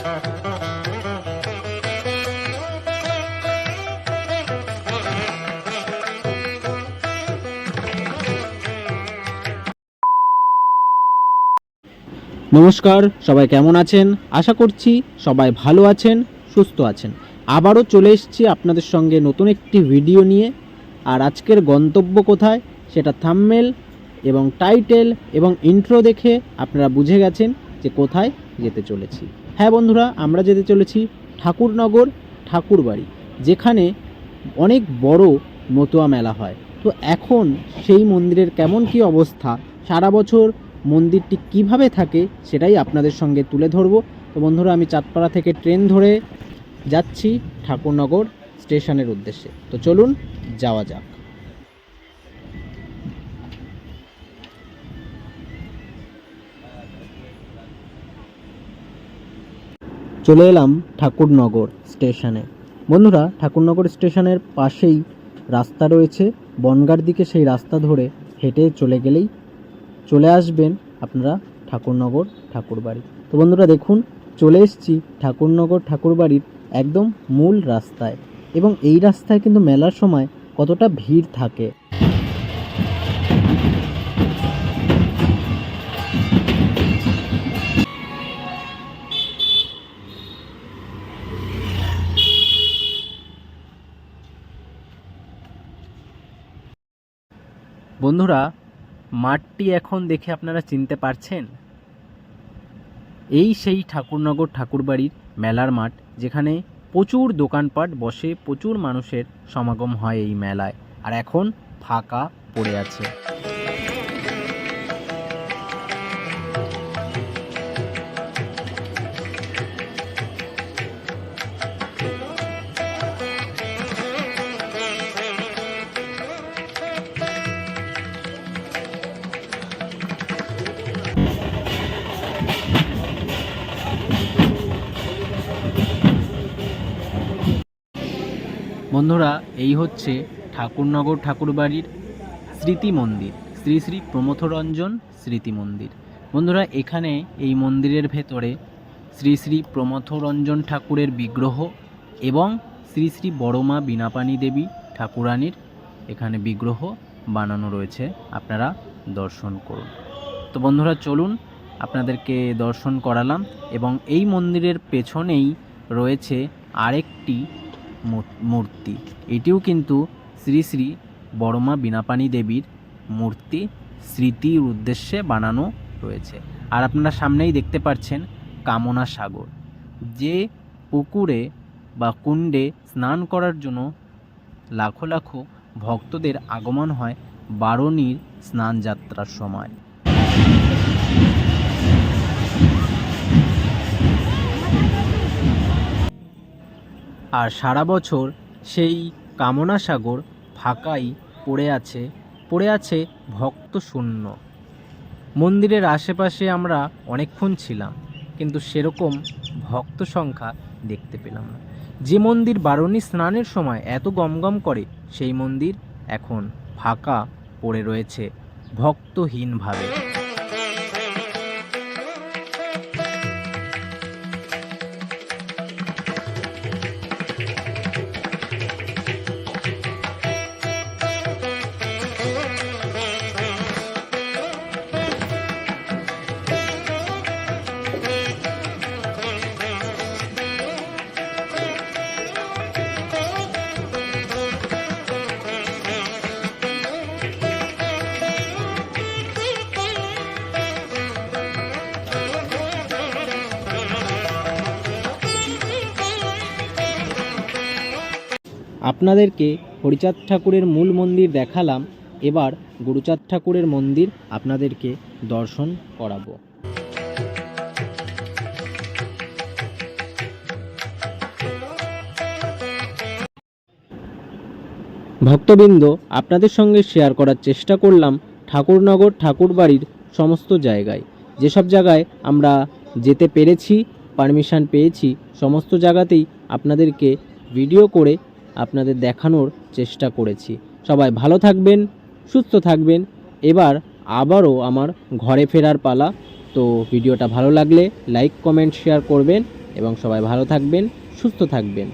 নমস্কার, সবাই কেমন আছেন? আশা করছি সবাই ভালো আছেন, সুস্থ আছেন। আবারও চলে এসেছি আপনাদের সঙ্গে নতুন একটি ভিডিও নিয়ে। আর আজকের গন্তব্য কোথায় সেটা থাম্বনেল এবং টাইটেল এবং ইন্ট্রো দেখে আপনারা বুঝে গেছেন যে কোথায় যেতে চলেছি। হ্যাঁ বন্ধুরা, আমরা যেতে চলেছি ঠাকুরনগর ঠাকুরবাড়ি, যেখানে অনেক বড় মতুয়া মেলা হয়। তো এখন সেই মন্দিরের কেমন কি অবস্থা, সারা বছর মন্দিরটি কিভাবে থাকে সেটাই আপনাদের সঙ্গে তুলে ধরব। তো বন্ধুরা, আমি চাঁদপাড়া থেকে ট্রেন ধরে যাচ্ছি ঠাকুরনগর স্টেশনের উদ্দেশ্যে। তো চলুন যাওয়া যাক। চলে এলাম ঠাকুরনগর স্টেশনে। বন্ধুরা, ঠাকুরনগর স্টেশনের পাশেই রাস্তা রয়েছে, বনগাঁর দিকে সেই রাস্তা ধরে হেঁটে চলে গেলেই চলে আসবেন আপনারা ঠাকুরনগর ঠাকুরবাড়ি। তো বন্ধুরা দেখুন, চলে এসেছি ঠাকুরনগর ঠাকুরবাড়ির একদম মূল রাস্তায়। এবং এই রাস্তায় কিন্তু মেলার সময় কতটা ভিড় থাকে। বন্ধুরা, মাঠটি এখন দেখে আপনারা চিনতে পারছেন? এই সেই ঠাকুরনগর ঠাকুরবাড়ির মেলার মাঠ, যেখানে প্রচুর দোকানপাট বসে, প্রচুর মানুষের সমাগম হয় এই মেলায়। আর এখন ফাঁকা পড়ে আছে। বন্ধুরা, এই হচ্ছে ঠাকুরনগর ঠাকুরবাড়ির স্মৃতি মন্দির, শ্রী শ্রী প্রমথরঞ্জন স্মৃতি মন্দির। বন্ধুরা, এখানে এই মন্দিরের ভেতরে শ্রী শ্রী প্রমথরঞ্জন ঠাকুরের বিগ্রহ এবং শ্রী শ্রী বড়মা বীণাপাণি দেবী ঠাকুরানীর এখানে বিগ্রহ বানানো রয়েছে, আপনারা দর্শন করুন। তো বন্ধুরা চলুন, আপনাদেরকে দর্শন করালাম। এবং এই মন্দিরের পেছনেই রয়েছে আরেকটি মূর্তি, এটিও কিন্তু শ্রী শ্রী বড়মা বীণাপাণি দেবীর মূর্তি, স্মৃতির উদ্দেশ্যে বানানো রয়েছে। আর আপনারা সামনেই দেখতে পাচ্ছেন কামনা সাগর, যে পুকুরে বা কুণ্ডে স্নান করার জন্য লাখো লাখো ভক্তদের আগমন হয় বারুণীর স্নান যাত্রার সময়। আর সারা বছর সেই কামনা সাগর ফাঁকাই পড়ে আছে ভক্ত শূন্য। মন্দিরের আশেপাশে আমরা অনেকক্ষণ ছিলাম, কিন্তু সেরকম ভক্ত সংখ্যা দেখতে পেলাম না। যে মন্দির বারুণী স্নানের সময় এত গমগম করে, সেই মন্দির এখন ফাঁকা পড়ে রয়েছে ভক্তহীনভাবে। আপনাদেরকে হরিচাঁদ ঠাকুরের মূল মন্দির দেখালাম, এবার গুরুচাঁদ ঠাকুরের মন্দির আপনাদেরকে দর্শন করাবো। ভক্তবৃন্দ, আপনাদের সঙ্গে শেয়ার করার চেষ্টা করলাম ঠাকুরনগর ঠাকুরবাড়ির সমস্ত জায়গায়। যেসব জায়গায় আমরা যেতে পেরেছি, পারমিশন পেয়েছি, সমস্ত জায়গাতেই আপনাদেরকে ভিডিও করে আপনাদের দেখানোর চেষ্টা করেছি। সবাই ভালো থাকবেন, সুস্থ থাকবেন। এবার আবারও আমার ঘরে ফেরার পালা। তো ভিডিওটা ভালো লাগলে লাইক, কমেন্ট, শেয়ার করবেন এবং সবাই ভালো থাকবেন, সুস্থ থাকবেন।